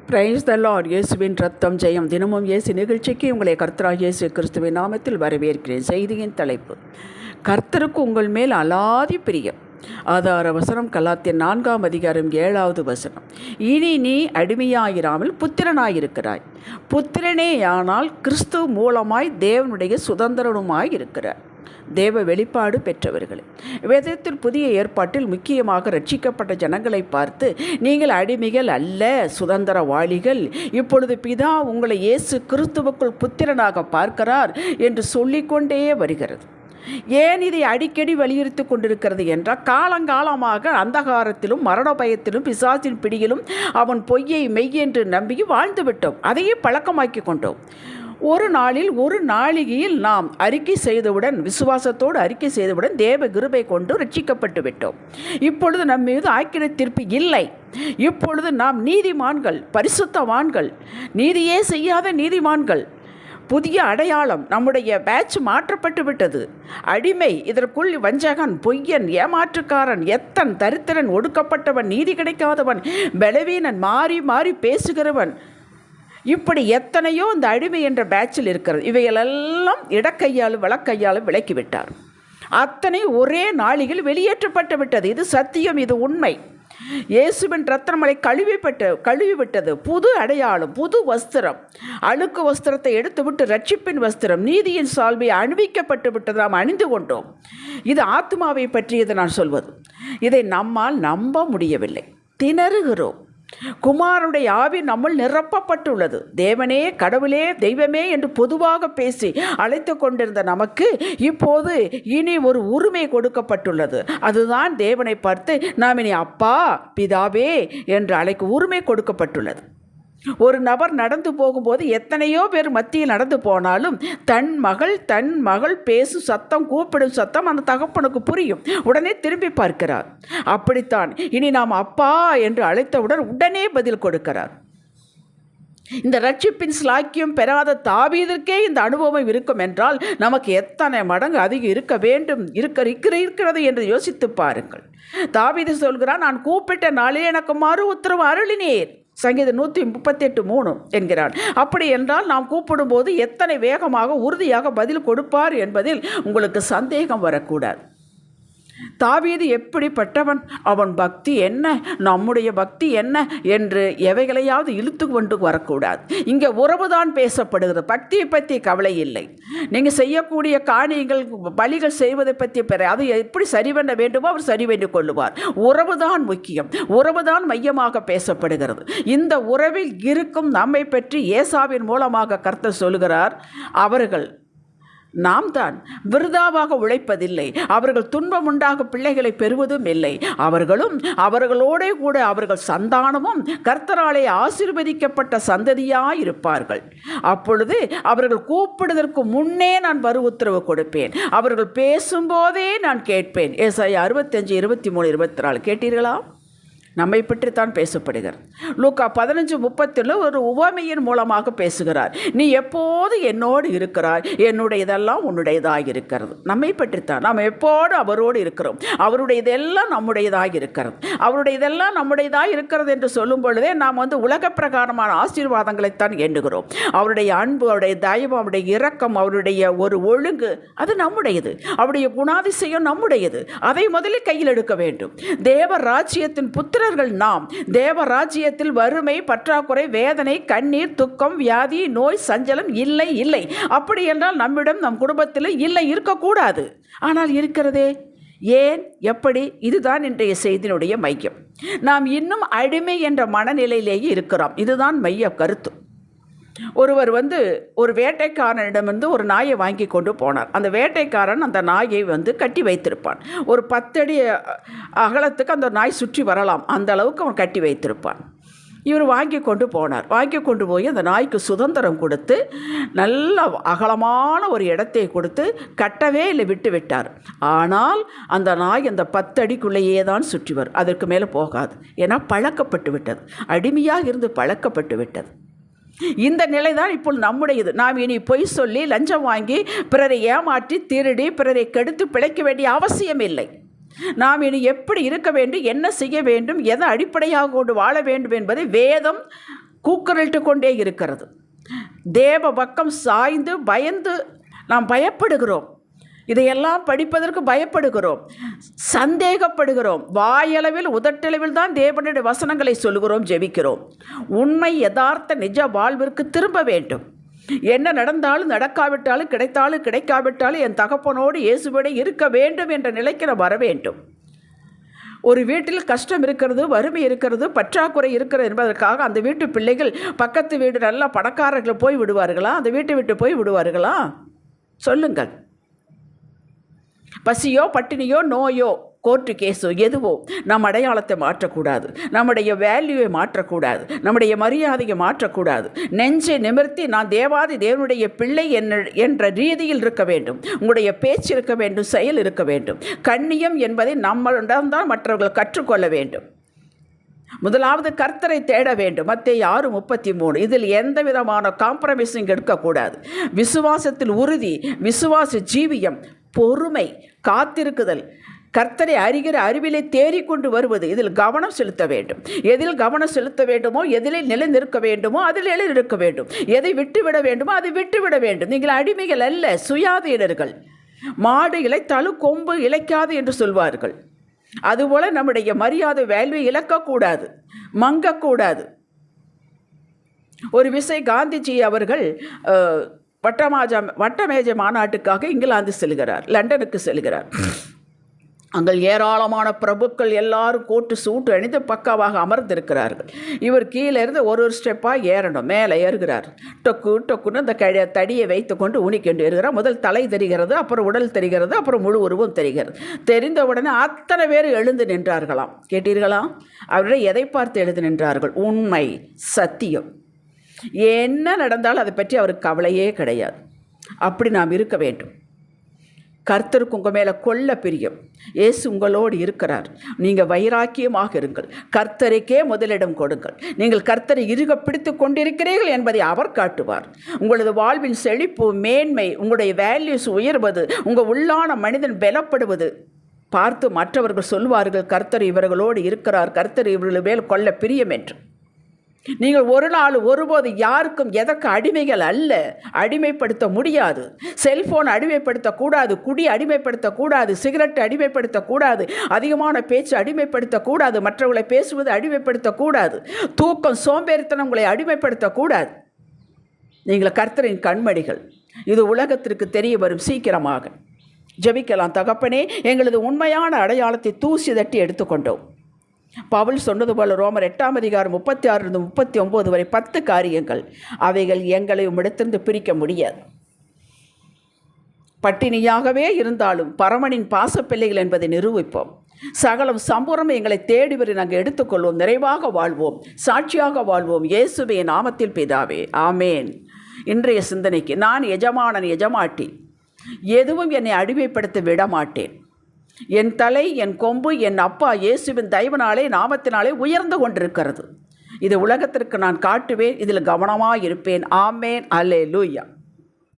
Praise the Lord. இயேசுவின் ரத்தம் ஜெயம். தினமும் இயேசு நிகழ்ச்சிக்கு உங்களை கர்த்தராகிய இயேசு கிறிஸ்துவின் நாமத்தில் வரவேற்கிறேன். செய்தியின் தலைப்பு: கர்த்தருக்கு உங்கள் மேல் அலாதி பிரியம். ஆதார வசனம் கலாத்தியர் 4ஆம் அதிகாரம் 7வது வசனம். இனி நீ அடிமையாயிராமல் புத்திரனாயிருக்கிறாய். புத்திரனேயானால் கிறிஸ்து மூலமாய் தேவனுடைய சுதந்திரனுமாய் இருக்கிறார். தேவ வெளிப்பாடு பெற்றவர்களே, வேதத்தில் புதிய ஏற்பாட்டில் முக்கியமாக ரட்சிக்கப்பட்ட ஜனங்களை பார்த்து, நீங்கள் அடிமைகள் அல்ல, சுதந்திரவாளிகள். இப்பொழுது பிதா உங்களை இயேசு கிறிஸ்துவுக்குள் புத்திரனாக பார்க்கிறார் என்று சொல்லிக்கொண்டே வருகிறது. ஏன் இதை அடிக்கடி வலியுறுத்தி கொண்டிருக்கிறது என்றால், காலங்காலமாக அந்தகாரத்திலும் மரண பயத்திலும் பிசாசின் பிடியிலும் அவன் பொய்யை மெய்யென்று நம்பி வாழ்ந்துவிட்டோம். அதையே பழக்கமாக்கி கொண்டோம். ஒரு நாளில் ஒரு நாளிகையில் நாம் அறிக்கை செய்தவுடன், விசுவாசத்தோடு அறிக்கை செய்தவுடன் தேவ கிருபை கொண்டு ரட்சிக்கப்பட்டு விட்டோம். இப்பொழுது நம் மீது ஆக்கினை தீர்ப்பு இல்லை. இப்பொழுது நாம் நீதிமான்கள், பரிசுத்தவான்கள், நீதியே செய்யாத நீதிமான்கள். புதிய அடையாளம், நம்முடைய பேட்ச் மாற்றப்பட்டு விட்டது. அடிமை, இதற்குள் வஞ்சகன், பொய்யன், ஏமாற்றுக்காரன், எத்தன், தரித்திரன், ஒடுக்கப்பட்டவன், நீதி கிடைக்காதவன், பலவீனன், மாறி மாறி பேசுகிறவன், இப்படி எத்தனையோ இந்த அடிமை என்ற பேட்சில் இருக்கிறது. இவைகளெல்லாம் இடக்கையாலும் வழக்கையாலும் விலக்கிவிட்டார். அத்தனை ஒரே நாளில் வெளியேற்றப்பட்டு விட்டது. இது சத்தியம், இது உண்மை. இயேசுவின் ரத்தமலை கழுவிவிட்டது. புது அடையாளம், புது வஸ்திரம். அழுக்கு வஸ்திரத்தை எடுத்துவிட்டு ரட்சிப்பின் வஸ்திரம், நீதியின் சால்வை அணிவிக்கப்பட்டு விட்டது. நாம் அணிந்து கொண்டோம். இது ஆத்மாவை பற்றியது நான் சொல்வது. இதை நம்மால் நம்ப முடியவில்லை, திணறுகிறோம். குமாரனுடைய ஆவி நம்முள் நிரப்பப்பட்டுள்ளது. தேவனே, கடவுளே, தெய்வமே என்று பொதுவாக பேசி அழைத்து கொண்டிருந்த நமக்கு இப்போது இனி ஒரு உரிமை கொடுக்கப்பட்டுள்ளது. அதுதான் தேவனை பார்த்து நாம் இனி அப்பா, பிதாவே என்று அழைக்கும் உரிமை கொடுக்கப்பட்டுள்ளது. ஒரு நபர் நடந்து போகும்போது எத்தனையோ பேர் மத்தியில் நடந்து போனாலும் தன் மகள் பேசும் சத்தம், கூப்பிடும் சத்தம் அந்த தகப்பனுக்கு புரியும். உடனே திரும்பி பார்க்கிறார். அப்படித்தான் இனி நாம் அப்பா என்று அழைத்தவுடன் உடனே பதில் கொடுக்கிறார். இந்த ரட்சிப்பின் ஸ்லாக்கியம் பெறாத தாவீதுக்கே இந்த அனுபவம் இருக்கும் என்றால் நமக்கு எத்தனை மடங்கு அதிகம் இருக்க வேண்டும், இருக்கிறது என்று யோசித்து பாருங்கள். தாவீது சொல்கிறார், நான் கூப்பிட்ட நாளில் எனக்கு மறு உத்தரவு அருளினீர். சங்கீதம் 138:3 என்கிறார். அப்படி என்றால் நாம் கூப்பிடும்போது எத்தனை வேகமாக உறுதியாக பதில் கொடுப்பார் என்பதில் உங்களுக்கு சந்தேகம் வரக்கூடாது. தாவீது எப்படிப்பட்டவன், அவன் பக்தி என்ன, நம்முடைய பக்தி என்ன என்று எவைகளையாவது இழுத்து கொண்டு வரக்கூடாது. இங்கே உறவுதான் பேசப்படுகிறது. பக்தியை பற்றி கவலை இல்லை. நீங்கள் செய்யக்கூடிய காரியங்கள், பலிகள் செய்வதை பற்றி அது எப்படி சரி பண்ண வேண்டுமோ அவர் சரி பண்ணி கொள்ளுவார். உறவுதான் முக்கியம், உறவுதான் மையமாக பேசப்படுகிறது. இந்த உறவில் இருக்கும் நம்மை பற்றி ஏசாவின் மூலமாக கர்த்தர் சொல்கிறார், அவர்கள் நாம் தான் விருதாவாக உழைப்பதில்லை, அவர்கள் துன்பம் உண்டாக பிள்ளைகளை பெறுவதும் இல்லை, அவர்களோடே கூட அவர்கள் சந்தானமும் கர்த்தராலே ஆசீர்வதிக்கப்பட்ட சந்ததியாயிருப்பார்கள். அப்பொழுது அவர்கள் கூப்பிடுவதற்கு முன்னே நான் மறு உத்தரவு கொடுப்பேன், அவர்கள் பேசும்போதே நான் கேட்பேன். ஏசாயா 65:23-24 கேட்டீர்களா? நம்மை பற்றித்தான் பேசப்படுகிறார். லூக்கா 15:30 ஒரு உவமையின் மூலமாக பேசுகிறார். நீ எப்போது என்னோடு இருக்கிறாய், என்னுடையதெல்லாம் உன்னுடையதாக இருக்கிறது. நம்மை பற்றித்தான். நாம் எப்போது அவரோடு இருக்கிறோம். அவருடைய இதெல்லாம் நம்முடையதாக இருக்கிறது. அவருடைய இதெல்லாம் நம்முடையதாக இருக்கிறது என்று சொல்லும் பொழுதே நாம் உலக பிரகாரமான ஆசீர்வாதங்களைத்தான் எண்ணுகிறோம். அவருடைய அன்பு, அவருடைய தயவு, அவருடைய இரக்கம், அவருடைய ஒரு ஒழுங்கு அது நம்முடையது. அவருடைய குணாதிசயம் நம்முடையது. அதை முதலில் கையில் எடுக்க வேண்டும். தேவ ராஜ்யத்தின் புத்திர நாம் தேவ ராஜ்யத்தில் வறுமை, பற்றாக்குறை, வேதனை, கண்ணீர், துக்கம், வியாதி, நோய், சஞ்சலம் இல்லை. அப்படி என்றால் நம்மிடம், நம் குடும்பத்தில் இல்லை, இருக்கக்கூடாது. ஆனால் இருக்கிறதே. ஏன், எப்படி? இதுதான் இன்றைய செய்தியினுடைய மையம். நாம் இன்னும் அடிமை என்ற மனநிலையிலேயே இருக்கிறோம். இதுதான் மைய கருத்து. ஒருவர் ஒரு வேட்டைக்காரனிடமிருந்து ஒரு நாயை வாங்கி கொண்டு போனார். அந்த வேட்டைக்காரன் அந்த நாயை கட்டி வைத்திருப்பான். ஒரு 10 அடி அகலத்துக்கு அந்த நாய் சுற்றி வரலாம், அந்த அளவுக்கு அவன் கட்டி வைத்திருப்பான். இவர் வாங்கி கொண்டு போனார். வாங்கி கொண்டு போய் அந்த நாய்க்கு சுதந்திரம் கொடுத்து நல்ல அகலமான ஒரு இடத்தை கொடுத்து கட்டவே இல்லை, விட்டு விட்டார். ஆனால் அந்த நாய் அந்த 10 அடிக்குள்ளேயே தான் சுற்றி வரும், அதற்கு மேலே போகாது. ஏன்னா பழக்கப்பட்டு விட்டது, அடிமையாக இருந்து பழக்கப்பட்டு விட்டது. இந்த நிலைதான் இப்போ நம்முடையது. நாம் இனி பொய் சொல்லி, லஞ்சம் வாங்கி, பிறரை ஏமாற்றி, திருடி, பிறரை கெடுத்து பிழைக்க வேண்டிய அவசியம் இல்லை. நாம் இனி எப்படி இருக்க வேண்டும், என்ன செய்ய வேண்டும், எதை அடிப்படையாக கொண்டு வாழ வேண்டும் என்பதை வேதம் கூக்குரலிட்டு கொண்டே இருக்கிறது. தேவ பக்கம் சாய்ந்து பயந்து நாம் பயப்படுகிறோம். இதையெல்லாம் படிப்பதற்கு பயப்படுகிறோம், சந்தேகப்படுகிறோம். வாயளவில் உதட்டளவில் தான் தேவனுடைய வசனங்களை சொல்கிறோம், ஜெபிக்கிறோம். உண்மை யதார்த்த நிஜ வாழ்விற்கு திரும்ப வேண்டும். என்ன நடந்தாலும் நடக்காவிட்டாலும் கிடைத்தாலும் கிடைக்காவிட்டாலும் என் தகப்பனோடு இயேசுவோடு இருக்க வேண்டும் என்ற நிலைக்கு நான் வர வேண்டும். ஒரு வீட்டில் கஷ்டம் இருக்கிறது, வறுமை இருக்கிறது, பற்றாக்குறை இருக்கிறது என்பதற்காக அந்த வீட்டு பிள்ளைகள் பக்கத்து வீடு நல்லா பணக்காரர்கள் போய் விடுவார்களா? அந்த வீட்டை விட்டு போய் விடுவார்களா? சொல்லுங்கள். பசியோ பட்டினியோ நோயோ கோர்ட்டு கேஸோ எதுவோ நம் அடையாளத்தை மாற்றக்கூடாது, நம்முடைய வேல்யூவை மாற்றக்கூடாது, நம்முடைய மரியாதையை மாற்றக்கூடாது. நெஞ்சை நிமிர்த்தி நான் தேவாதி தேவனுடைய பிள்ளை என்ற ரீதியில் இருக்க வேண்டும். உங்களுடைய பேச்சு இருக்க வேண்டும், செயல் இருக்க வேண்டும். கண்ணியம் என்பதை நம்மிடம்தான் மற்றவர்கள் கற்றுக்கொள்ள வேண்டும். முதலாவது கர்த்தரை தேட வேண்டும். மத்தேயு 6:33. இதில் எந்த விதமான காம்ப்ரமைஸும் எடுக்கக்கூடாது. விசுவாசத்தில் உறுதி, விசுவாச ஜீவியம், பொறுமை, காத்திருக்குதல், கர்த்தரை அறிகிற அறிவிலே தேறிக்கொண்டு வருவது, இதில் கவனம் செலுத்த வேண்டும். எதில் கவனம் செலுத்த வேண்டுமோ, எதிலே நிலை நிற்க வேண்டுமோ அதில் நிலைநிற்க வேண்டும். எதை விட்டுவிட வேண்டுமோ அதை விட்டுவிட வேண்டும். நீங்கள் அடிமைகள் அல்ல, சுயாதீனர்கள். மாடு இளைத்தாலும் கொம்பு இளைக்காது என்று சொல்வார்கள். அதுபோல் நம்முடைய மரியாதை வேல்யூ இழக்கக்கூடாது, மங்கக்கூடாது. ஒரு விசை காந்திஜி அவர்கள் வட்டமேஜை மாநாட்டுக்காக இங்கிலாந்து செல்கிறார், லண்டனுக்கு செல்கிறார். அங்கே ஏராளமான பிரபுக்கள் எல்லாரும் கோட்டு சூட்டு அணிந்து பக்காவாக அமர்ந்திருக்கிறார்கள். இவர் கீழே இருந்து ஒரு ஸ்டெப்பாக ஏறணும். மேலே ஏறுகிறார். டொக்குன்னு அந்த தடியை வைத்து கொண்டு ஊனிக்கொண்டு ஏறுகிறார். முதல் தலை தெரிகிறது, அப்புறம் உடல் தெரிகிறது, அப்புறம் முழு உருவம் தெரிகிறது. தெரிந்தவுடனே அத்தனை பேர் எழுந்து நின்றார்களாம். கேட்டீர்களா? அவர்கள் எதை பார்த்து எழுந்து நின்றார்கள்? உண்மை, சத்தியம். என்ன நடந்தாலும் அதை பற்றி அவருக்கு கவலையே கிடையாது. அப்படி நாம் இருக்க வேண்டும். கர்த்தருக்கு உங்கள் மேலே கொள்ள பிரியம். இயேசு உங்களோடு இருக்கிறார். நீங்கள் வைராக்கியமாக இருங்கள். கர்த்தருக்கே முதலிடம் கொடுங்கள். நீங்கள் கர்த்தரை இறுக பிடித்து கொண்டிருக்கிறீர்கள் என்பதை அவர் காட்டுவார். உங்களது வாழ்வின் செழிப்பு, மேன்மை, உங்களுடைய வேல்யூஸ் உயர்வது, உங்கள் உள்ளான மனிதன் பலப்படுவது பார்த்து மற்றவர்கள் சொல்வார்கள், கர்த்தர் இவர்களோடு இருக்கிறார், கர்த்தர் இவர்கள் மேல் கொள்ள பிரியம் என்று. நீங்கள் ஒரு நாள் ஒருபோது யாருக்கும் எதற்கு அடிமைகள் அல்ல. அடிமைப்படுத்த முடியாது. செல்போன் அடிமைப்படுத்தக்கூடாது, குடி அடிமைப்படுத்தக்கூடாது, சிகரெட் அடிமைப்படுத்தக்கூடாது, அதிகமான பேச்சு அடிமைப்படுத்தக்கூடாது, மற்றவர்களை பேசுவது அடிமைப்படுத்தக்கூடாது, தூக்கம் சோம்பேறித்தனம் உங்களை அடிமைப்படுத்தக்கூடாது. நீங்கள் கர்த்தரின் கண்மணிகள். இது உலகத்திற்கு தெரிய வரும் சீக்கிரமாக. ஜெபிக்கலாம். தகப்பனே, எங்களது உண்மையான அடையாளத்தை தூசி தட்டி எடுத்துக்கொண்டோம். பவுல் சொன்னது போல ரோமர் 8:36-39 வரை 10 காரியங்கள். அவைகள் எங்களை உம்மிடத்திலிருந்து பிரிக்க முடியாது. பட்டினியாகவே இருந்தாலும் பரமனின் பாசப்பிள்ளைகள் என்பதை நிரூபிப்போம். சகலம் சம்பூர்ணம் எங்களை தேடி வரை நாங்கள் எடுத்துக்கொள்வோம். நிறைவாக வாழ்வோம், சாட்சியாக வாழ்வோம். இயேசுவே நாமத்தில் பிதாவே, ஆமேன். இன்றைய சிந்தனைக்கு, நான் எஜமானன், எஜமாட்டி, எதுவும் என்னை அடிமைப்படுத்த விட மாட்டேன். என் தலை, என் கொம்பு, என் அப்பா இயேசுவின் தயவினாலே, நாமத்தினாலே உயர்ந்து கொண்டிருக்கிறது. இது உலகத்திற்கு நான் காட்டுவேன். இதில் கவனமாக இருப்பேன். ஆமேன். அல்லேலூயா.